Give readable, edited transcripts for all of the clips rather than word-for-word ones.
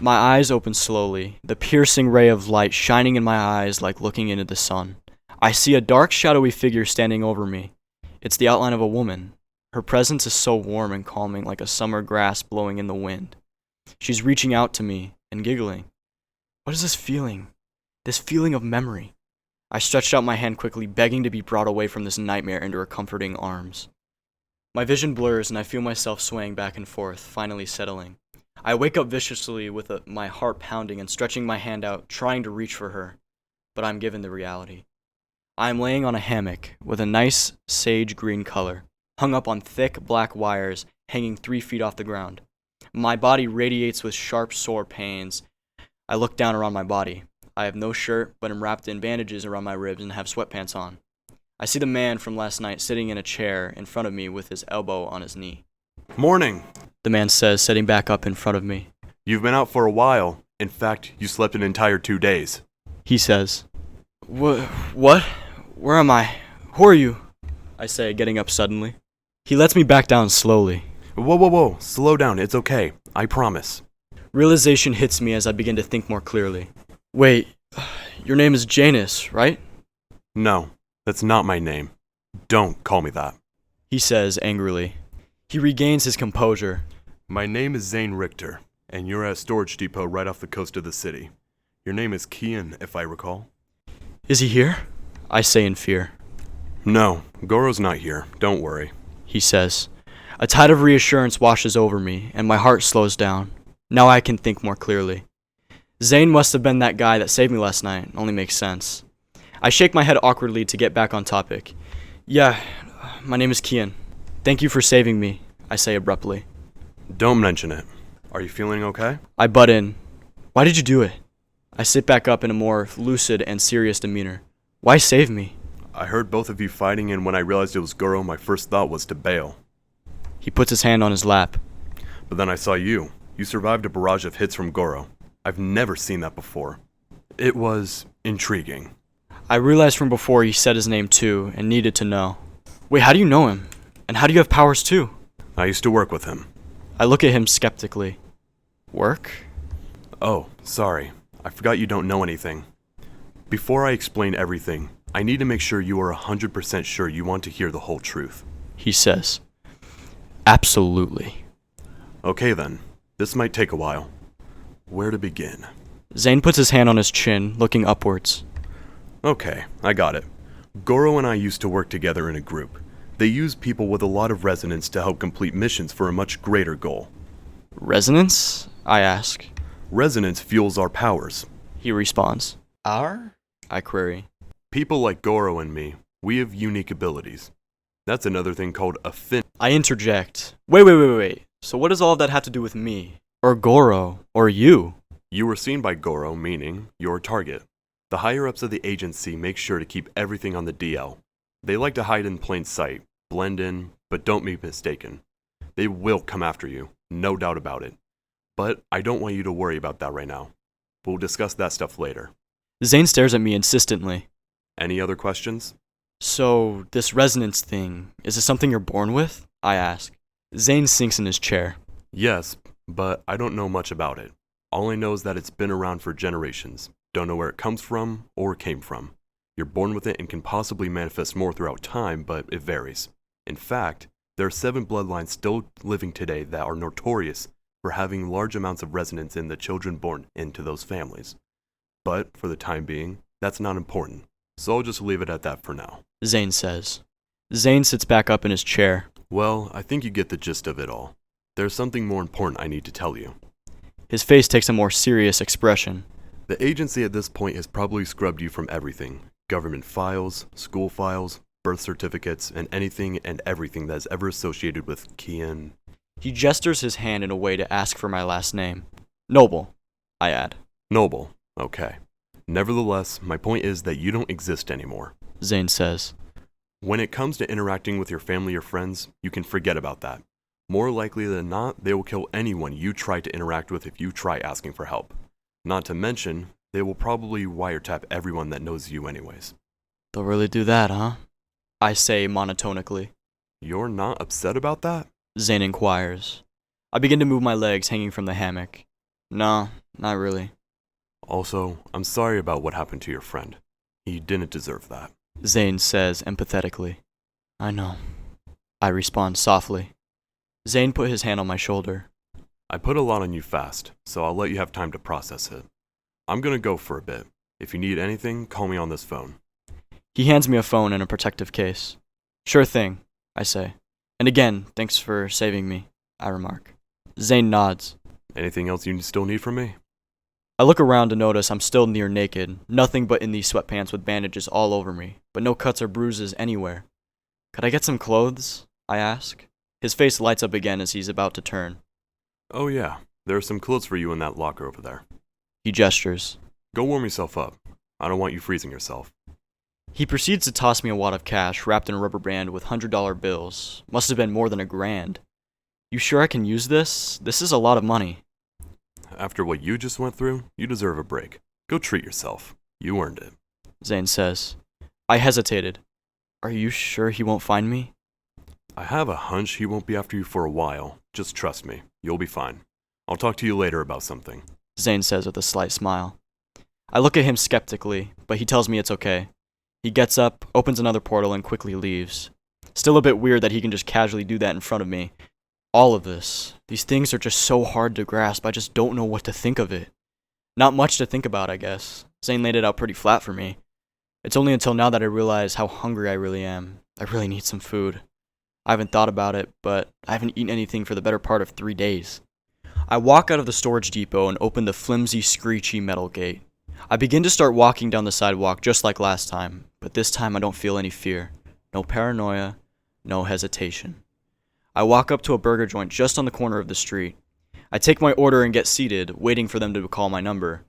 My eyes open slowly, the piercing ray of light shining in my eyes like looking into the sun. I see a dark, shadowy figure standing over me. It's the outline of a woman. Her presence is so warm and calming, like a summer grass blowing in the wind. She's reaching out to me and giggling. What is this feeling? This feeling of memory. I stretched out my hand quickly, begging to be brought away from this nightmare into her comforting arms. My vision blurs and I feel myself swaying back and forth, finally settling. I wake up viciously with my heart pounding and stretching my hand out, trying to reach for her. But I'm given the reality. I am laying on a hammock with a nice sage green color, hung up on thick black wires hanging 3 feet off the ground. My body radiates with sharp, sore pains. I look down around my body. I have no shirt, but am wrapped in bandages around my ribs and have sweatpants on. I see the man from last night sitting in a chair in front of me with his elbow on his knee. Morning, The man says, sitting back up in front of me. you've been out for a while. In fact, you slept an entire 2 days. He says, What? Where am I? Who are you? I say, getting up suddenly. He lets me back down slowly. Whoa, slow down, it's okay, I promise. Realization hits me as I begin to think more clearly. Wait, your name is Janus, right? No, that's not my name. Don't call me that. He says angrily. He regains his composure. My name is Zane Richter, and you're at a storage depot right off the coast of the city. Your name is Kian, if I recall. Is he here? I say in fear. No, Goro's not here, don't worry. He says. A tide of reassurance washes over me, and my heart slows down. Now I can think more clearly. Zane must have been that guy that saved me last night. Only makes sense. I shake my head awkwardly to get back on topic. Yeah, my name is Kian. Thank you for saving me, I say abruptly. Don't mention it. Are you feeling okay? I butt in. Why did you do it? I sit back up in a more lucid and serious demeanor. Why save me? I heard both of you fighting, and when I realized it was Goro, my first thought was to bail. He puts his hand on his lap. But then I saw you. You survived a barrage of hits from Goro. I've never seen that before. It was intriguing. I realized from before he said his name too, and needed to know. Wait, how do you know him? And how do you have powers too? I used to work with him. I look at him skeptically. Work? Oh, sorry. I forgot you don't know anything. Before I explain everything, I need to make sure you are 100% sure you want to hear the whole truth. He says. Absolutely. Okay then. This might take a while. Where to begin? Zane puts his hand on his chin, looking upwards. Okay, I got it. Goro and I used to work together in a group. They use people with a lot of resonance to help complete missions for a much greater goal. Resonance? I ask. Resonance fuels our powers. He responds. Our? I query. People like Goro and me, we have unique abilities. That's another thing called a fin. I interject. Wait. So what does all of that have to do with me? Or Goro? Or you? You were seen by Goro, meaning your target. The higher-ups of the agency make sure to keep everything on the DL. They like to hide in plain sight, blend in, but don't be mistaken. They will come after you, no doubt about it. But I don't want you to worry about that right now. We'll discuss that stuff later. Zane stares at me insistently. Any other questions? So, this resonance thing, is it something you're born with? I ask. Zane sinks in his chair. Yes, but I don't know much about it. All I know is that it's been around for generations. Don't know where it comes from or came from. You're born with it and can possibly manifest more throughout time, but it varies. In fact, there are 7 bloodlines still living today that are notorious for having large amounts of resonance in the children born into those families. But, for the time being, that's not important, so I'll just leave it at that for now. Zane says. Zane sits back up in his chair. Well, I think you get the gist of it all. There's something more important I need to tell you. His face takes a more serious expression. The agency at this point has probably scrubbed you from everything. Government files, school files, birth certificates, and anything and everything that is ever associated with Kian. He gestures his hand in a way to ask for my last name. Noble, I add. Noble, okay. Nevertheless, my point is that you don't exist anymore. Zane says. When it comes to interacting with your family or friends, you can forget about that. More likely than not, they will kill anyone you try to interact with if you try asking for help. Not to mention, they will probably wiretap everyone that knows you anyways. They'll really do that, huh? I say monotonically. You're not upset about that? Zane inquires. I begin to move my legs hanging from the hammock. No, not really. Also, I'm sorry about what happened to your friend. He didn't deserve that. Zane says empathetically. I know. I respond softly. Zane put his hand on my shoulder. I put a lot on you fast, so I'll let you have time to process it. I'm gonna go for a bit. If you need anything, call me on this phone. He hands me a phone and a protective case. Sure thing, I say. And again, thanks for saving me, I remark. Zane nods. Anything else you still need from me? I look around to notice I'm still near naked, nothing but in these sweatpants with bandages all over me, but no cuts or bruises anywhere. Could I get some clothes? I ask. His face lights up again as he's about to turn. Oh yeah, there are some clothes for you in that locker over there. He gestures. Go warm yourself up. I don't want you freezing yourself. He proceeds to toss me a wad of cash wrapped in a rubber band with $100 bills. Must have been more than $1,000. You sure I can use this? This is a lot of money. After what you just went through, you deserve a break. Go treat yourself. You earned it. Zane says. I hesitated. Are you sure he won't find me? I have a hunch he won't be after you for a while. Just trust me. You'll be fine. I'll talk to you later about something. Zane says with a slight smile. I look at him skeptically, but he tells me it's okay. He gets up, opens another portal, and quickly leaves. Still a bit weird that he can just casually do that in front of me. All of this. These things are just so hard to grasp, I just don't know what to think of it. Not much to think about, I guess. Zane laid it out pretty flat for me. It's only until now that I realize how hungry I really am. I really need some food. I haven't thought about it, but I haven't eaten anything for the better part of 3 days. I walk out of the storage depot and open the flimsy, screechy metal gate. I begin to start walking down the sidewalk just like last time, but this time I don't feel any fear. No paranoia, no hesitation. I walk up to a burger joint just on the corner of the street. I take my order and get seated, waiting for them to call my number.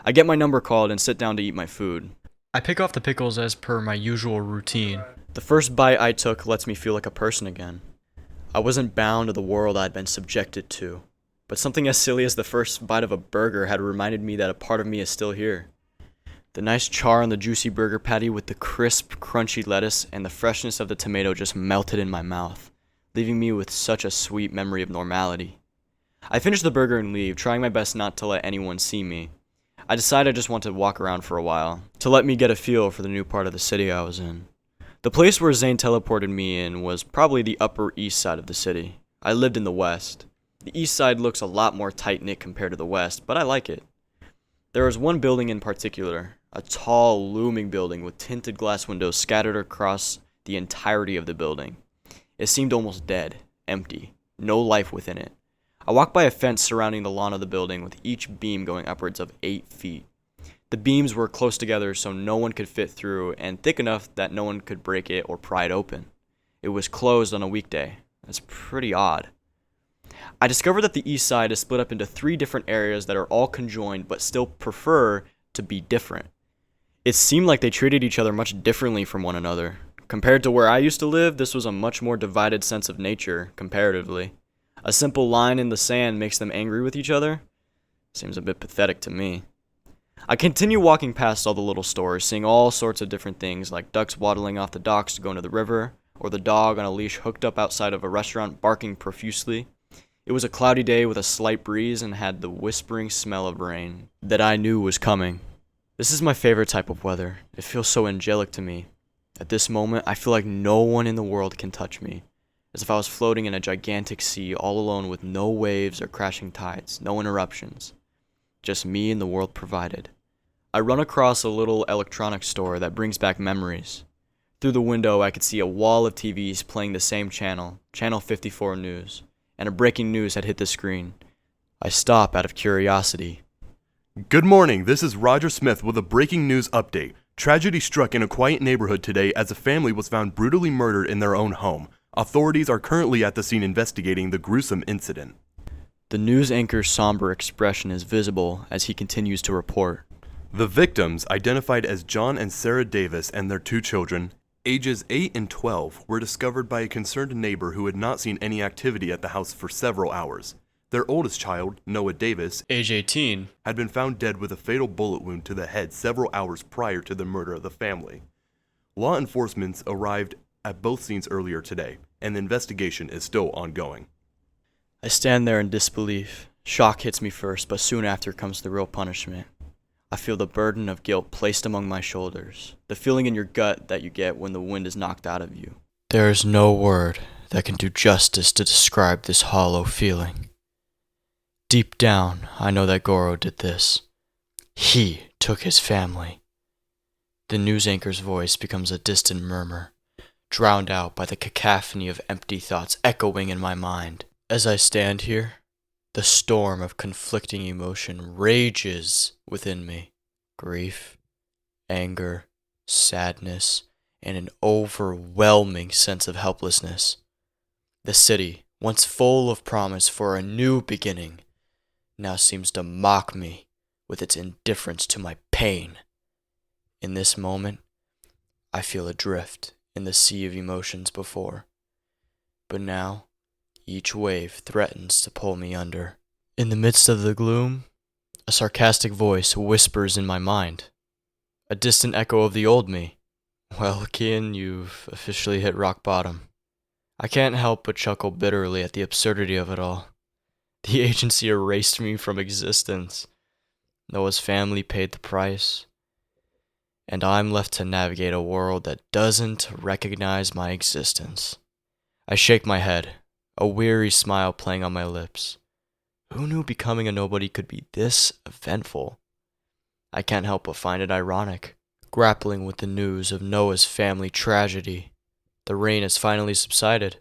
I get my number called and sit down to eat my food. I pick off the pickles as per my usual routine. The first bite I took lets me feel like a person again. I wasn't bound to the world I'd been subjected to, but something as silly as the first bite of a burger had reminded me that a part of me is still here. The nice char on the juicy burger patty with the crisp, crunchy lettuce and the freshness of the tomato just melted in my mouth, leaving me with such a sweet memory of normality. I finish the burger and leave, trying my best not to let anyone see me. I decide I just want to walk around for a while, to let me get a feel for the new part of the city I was in. The place where Zane teleported me in was probably the Upper East Side of the city. I lived in the West. The East Side looks a lot more tight-knit compared to the West, but I like it. There was one building in particular, a tall, looming building with tinted glass windows scattered across the entirety of the building. It seemed almost dead, empty, no life within it. I walked by a fence surrounding the lawn of the building with each beam going upwards of 8 feet. The beams were close together so no one could fit through and thick enough that no one could break it or pry it open. It was closed on a weekday. That's pretty odd. I discovered that the east side is split up into 3 different areas that are all conjoined but still prefer to be different. It seemed like they treated each other much differently from one another. Compared to where I used to live, this was a much more divided sense of nature, comparatively. A simple line in the sand makes them angry with each other? Seems a bit pathetic to me. I continue walking past all the little stores, seeing all sorts of different things, like ducks waddling off the docks to go into the river, or the dog on a leash hooked up outside of a restaurant barking profusely. It was a cloudy day with a slight breeze and had the whispering smell of rain that I knew was coming. This is my favorite type of weather. It feels so angelic to me. At this moment, I feel like no one in the world can touch me, as if I was floating in a gigantic sea all alone with no waves or crashing tides, no interruptions. Just me and the world provided. I run across a little electronics store that brings back memories. Through the window, I could see a wall of TVs playing the same channel, Channel 54 News, and a breaking news had hit the screen. I stop out of curiosity. Good morning, this is Roger Smith with a breaking news update. Tragedy struck in a quiet neighborhood today as a family was found brutally murdered in their own home. Authorities are currently at the scene investigating the gruesome incident. The news anchor's somber expression is visible as he continues to report. The victims, identified as John and Sarah Davis and their 2 children, ages 8 and 12, were discovered by a concerned neighbor who had not seen any activity at the house for several hours. Their oldest child, Noah Davis, age 18, had been found dead with a fatal bullet wound to the head several hours prior to the murder of the family. Law enforcement arrived at both scenes earlier today, and the investigation is still ongoing. I stand there in disbelief, Shock hits me first, but soon after comes the real punishment. I feel the burden of guilt placed among my shoulders, the feeling in your gut that you get when the wind is knocked out of you. There is no word that can do justice to describe this hollow feeling. Deep down, I know that Goro did this. He took his family. The news anchor's voice becomes a distant murmur, drowned out by the cacophony of empty thoughts echoing in my mind. As I stand here, the storm of conflicting emotion rages within me. Grief, anger, sadness, and an overwhelming sense of helplessness. The city, once full of promise for a new beginning, now seems to mock me with its indifference to my pain. In this moment, I feel adrift in the sea of emotions before, but now each wave threatens to pull me under. In the midst of the gloom, a sarcastic voice whispers in my mind, a distant echo of the old me. Well, Kian, you've officially hit rock bottom. I can't help but chuckle bitterly at the absurdity of it all. The agency erased me from existence. Noah's family paid the price, and I'm left to navigate a world that doesn't recognize my existence. I shake my head, a weary smile playing on my lips. Who knew becoming a nobody could be this eventful? I can't help but find it ironic, grappling with the news of Noah's family tragedy. The rain has finally subsided.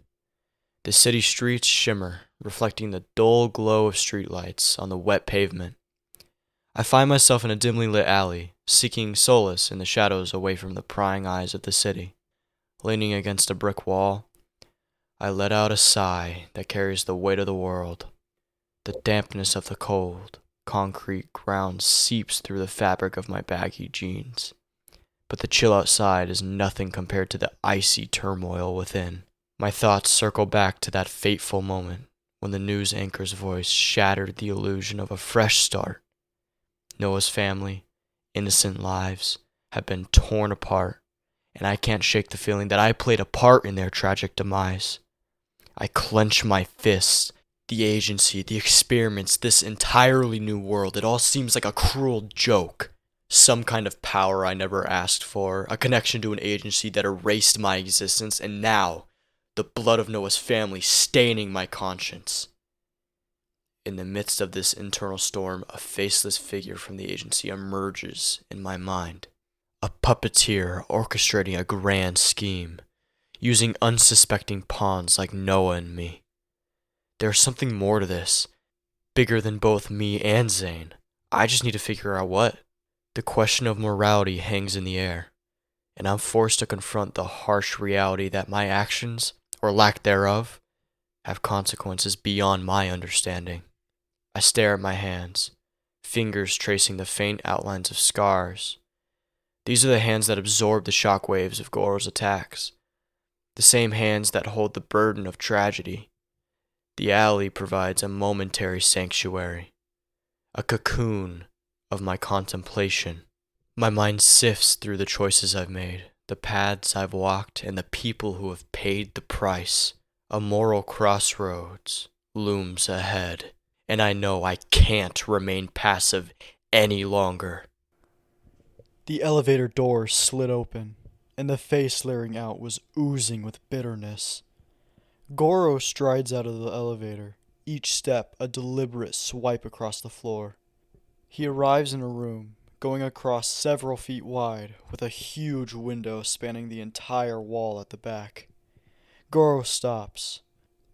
The city streets shimmer, reflecting the dull glow of streetlights on the wet pavement. I find myself in a dimly lit alley, seeking solace in the shadows away from the prying eyes of the city. Leaning against a brick wall, I let out a sigh that carries the weight of the world. The dampness of the cold, concrete ground seeps through the fabric of my baggy jeans. But the chill outside is nothing compared to the icy turmoil within. My thoughts circle back to that fateful moment when the news anchor's voice shattered the illusion of a fresh start. Noah's family, innocent lives, have been torn apart, and I can't shake the feeling that I played a part in their tragic demise. I clench my fists. The agency, the experiments, this entirely new world, it all seems like a cruel joke. Some kind of power I never asked for, a connection to an agency that erased my existence, and now, the blood of Noah's family staining my conscience. In the midst of this internal storm, a faceless figure from the agency emerges in my mind. A puppeteer orchestrating a grand scheme, using unsuspecting pawns like Noah and me. There's something more to this, bigger than both me and Zane. I just need to figure out what. The question of morality hangs in the air, and I'm forced to confront the harsh reality that my actions, or lack thereof, have consequences beyond my understanding. I stare at my hands, fingers tracing the faint outlines of scars. These are the hands that absorb the shockwaves of Goro's attacks, the same hands that hold the burden of tragedy. The alley provides a momentary sanctuary, a cocoon of my contemplation. My mind sifts through the choices I've made, the paths I've walked, and the people who have paid the price. A moral crossroads looms ahead, and I know I can't remain passive any longer. The elevator doors slid open, and the face leering out was oozing with bitterness. Goro strides out of the elevator, each step a deliberate swipe across the floor. He arrives in a room, going across several feet wide, with a huge window spanning the entire wall at the back. Goro stops,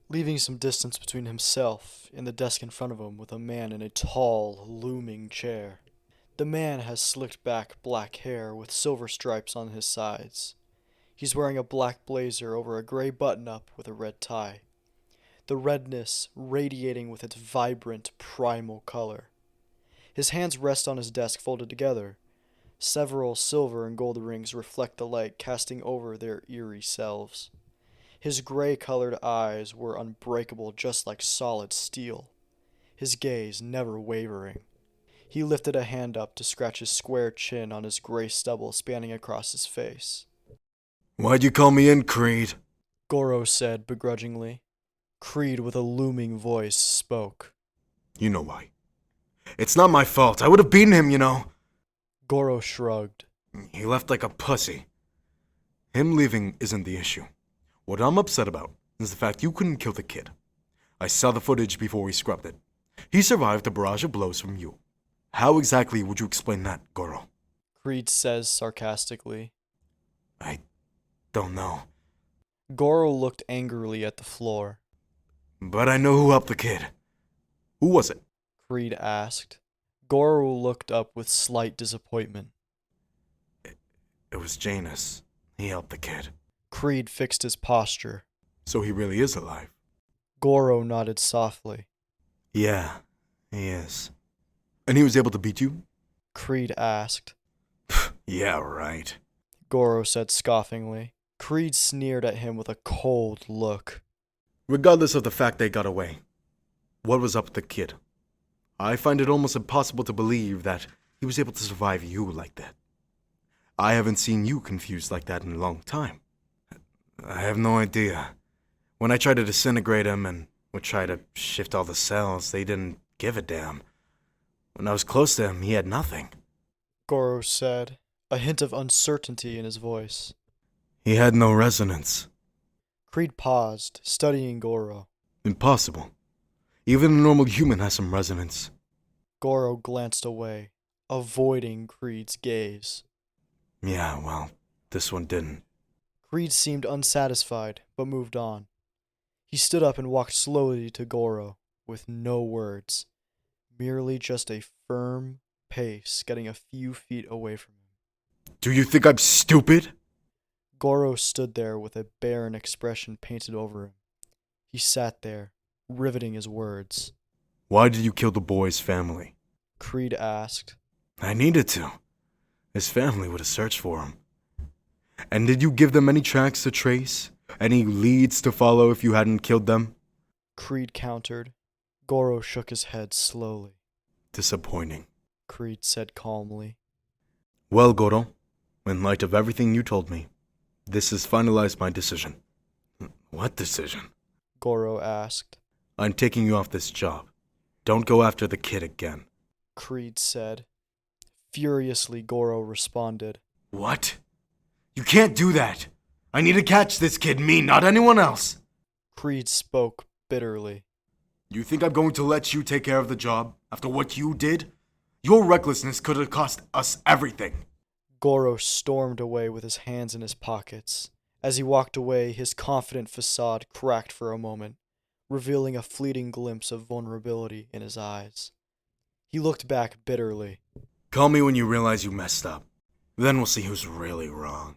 leaving some distance between himself and the desk in front of him with a man in a tall, looming chair. The man has slicked back black hair with silver stripes on his sides. He's wearing a black blazer over a gray button-up with a red tie, the redness radiating with its vibrant, primal color. His hands rest on his desk folded together. Several silver and gold rings reflect the light casting over their eerie selves. His gray-colored eyes were unbreakable just like solid steel, his gaze never wavering. He lifted a hand up to scratch his square chin on his gray stubble spanning across his face. "Why'd you call me in, Kreed?" Goro said begrudgingly. Kreed, with a looming voice, spoke. You know why. It's not my fault. I would have beaten him, you know. Goro shrugged. He left like a pussy. Him leaving isn't the issue. What I'm upset about is the fact you couldn't kill the kid. I saw the footage before we scrubbed it. He survived a barrage of blows from you. How exactly would you explain that, Goro? Kreed says sarcastically. I don't know. Goro looked angrily at the floor. But I know who helped the kid. Who was it? Kreed asked. Goro looked up with slight disappointment. It was Janus. He helped the kid. Kreed fixed his posture. So he really is alive. Goro nodded softly. Yeah, he is. And he was able to beat you? Kreed asked. Yeah, right. Goro said scoffingly. Kreed sneered at him with a cold look. Regardless of the fact they got away, what was up with the kid? I find it almost impossible to believe that he was able to survive you like that. I haven't seen you confused like that in a long time. I have no idea. When I tried to disintegrate him and would try to shift all the cells, they didn't give a damn. When I was close to him, he had nothing. Goro said, a hint of uncertainty in his voice. He had no resonance. Kreed paused, studying Goro. Impossible. Even a normal human has some resonance. Goro glanced away, avoiding Kreed's gaze. Yeah, well, this one didn't. Kreed seemed unsatisfied, but moved on. He stood up and walked slowly to Goro, with no words, merely just a firm pace getting a few feet away from him. Do you think I'm stupid? Goro stood there with a barren expression painted over him. He sat there, riveting his words. Why did you kill the boy's family? Kreed asked. I needed to. His family would have searched for him. And did you give them any tracks to trace? Any leads to follow if you hadn't killed them? Kreed countered. Goro shook his head slowly. Disappointing. Kreed said calmly. Well, Goro, in light of everything you told me, this has finalized my decision. What decision? Goro asked. I'm taking you off this job. Don't go after the kid again. Kreed said. Furiously, Goro responded. What? You can't do that! I need to catch this kid, me, not anyone else! Kreed spoke bitterly. You think I'm going to let you take care of the job after what you did? Your recklessness could have cost us everything. Goro stormed away with his hands in his pockets. As he walked away, his confident facade cracked for a moment, revealing a fleeting glimpse of vulnerability in his eyes. He looked back bitterly. Call me when you realize you messed up. Then we'll see who's really wrong.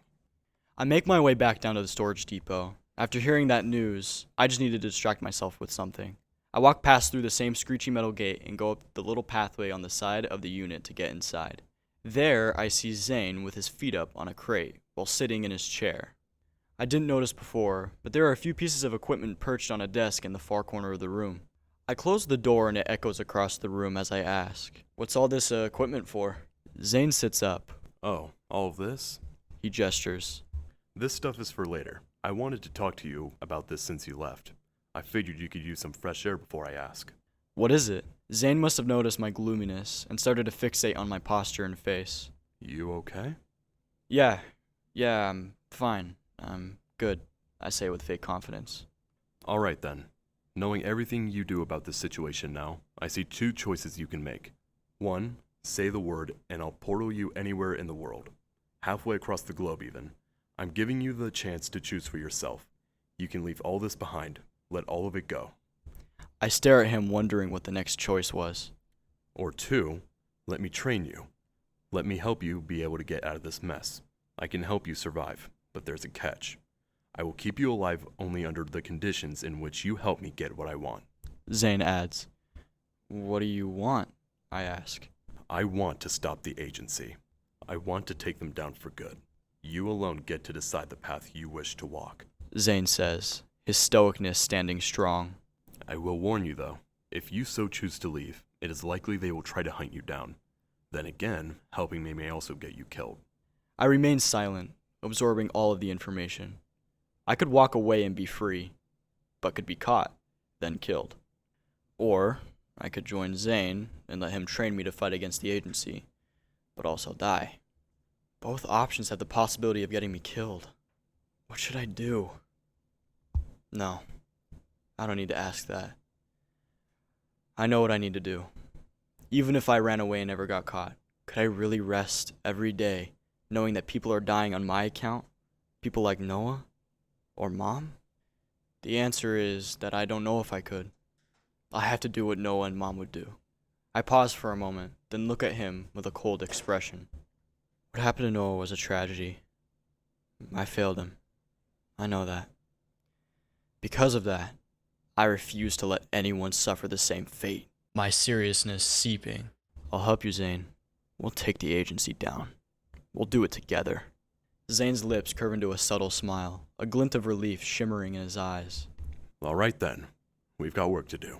I make my way back down to the storage depot. After hearing that news, I just needed to distract myself with something. I walk past through the same screechy metal gate and go up the little pathway on the side of the unit to get inside. There, I see Zane with his feet up on a crate while sitting in his chair. I didn't notice before, but there are a few pieces of equipment perched on a desk in the far corner of the room. I close the door and it echoes across the room as I ask, "What's all this equipment for?" Zane sits up. Oh, all of this? He gestures. This stuff is for later. I wanted to talk to you about this since you left. I figured you could use some fresh air before I ask. What is it? Zane must have noticed my gloominess and started to fixate on my posture and face. You okay? Yeah, I'm fine. I'm good, I say with fake confidence. Alright then. Knowing everything you do about this situation now, I see two choices you can make. One, say the word and I'll portal you anywhere in the world. Halfway across the globe even. I'm giving you the chance to choose for yourself. You can leave all this behind. Let all of it go. I stare at him wondering what the next choice was. Or two, let me train you. Let me help you be able to get out of this mess. I can help you survive, but there's a catch. I will keep you alive only under the conditions in which you help me get what I want. Zane adds. What do you want? I ask. I want to stop the agency. I want to take them down for good. You alone get to decide the path you wish to walk. Zane says, his stoicness standing strong. I will warn you though, if you so choose to leave, it is likely they will try to hunt you down. Then again, helping me may also get you killed. I remain silent, absorbing all of the information. I could walk away and be free, but could be caught, then killed. Or I could join Zane and let him train me to fight against the agency, but also die. Both options have the possibility of getting me killed. What should I do? No, I don't need to ask that. I know what I need to do. Even if I ran away and never got caught, could I really rest every day knowing that people are dying on my account? People like Noah? Or Mom? The answer is that I don't know if I could. I have to do what Noah and Mom would do. I pause for a moment, then look at him with a cold expression. What happened to Noah was a tragedy. I failed him. I know that. Because of that, I refuse to let anyone suffer the same fate. My seriousness seeping. I'll help you, Zane. We'll take the agency down. We'll do it together. Zane's lips curve into a subtle smile, a glint of relief shimmering in his eyes. All right then. We've got work to do.